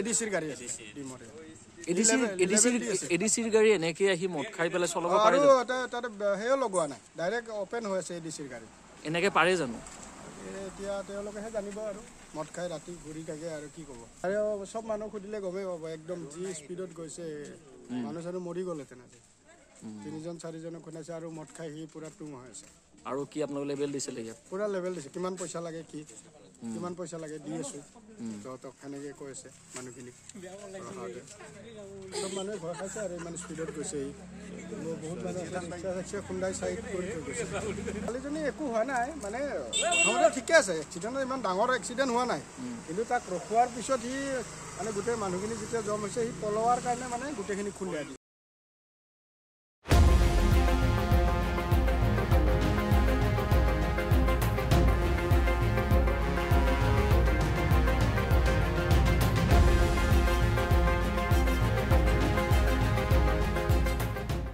এডিসিৰ গাড়ী আছে ডিমৰে এডিসিৰ গাড়ী এনেকে আহি মদ খাই পেলাই চলাব পাৰে আৰু তাতে হেও লগোৱা নাই ডাইৰেক্ট ওপেন হৈ আছে এডিসিৰ গাড়ী এনেকে পাৰে জানো এতিয়া তেওঁলোকেহে জানিব আৰু মদ খাই ৰাতি ঘূৰি থাকে আৰু কি ক'ব আৰু সব মানুহ সুধিলে গমেই পাব একদম যি স্পীডত গৈছে মানুহ চানুহ মৰি গ'লে তেনেকৈ 3জন 4জনক খুনাইছে আৰু মদ খাই সি পুৰা টুং হৈ আছে আৰু কি আপোনালোকে লেভেল দিছিলে ইয়াত পুৰা লেভেল দিছে কিমান পইচা লাগে কি কিমান পইচা লাগে দি আছোঁ তহঁতক সেনেকৈ কৈ আছে মানুহখিনিক চব মানুহে ভয় খাইছে আৰু ইমান স্পীডত গৈছে বহুত মানুহে খুন্দাই চাইড কৰি থৈ গৈছে ছোৱালীজনী একো হোৱা নাই মানে প্ৰথমতে ঠিকে আছে এক্সিডেণ্ট ইমান ডাঙৰ এক্সিডেণ্ট হোৱা নাই কিন্তু তাক ৰখোৱাৰ পিছত সি মানে গোটেই মানুহখিনি যেতিয়া জম হৈছে সি পলোৱাৰ কাৰণে মানে গোটেইখিনি খুন্দাই দিয়ে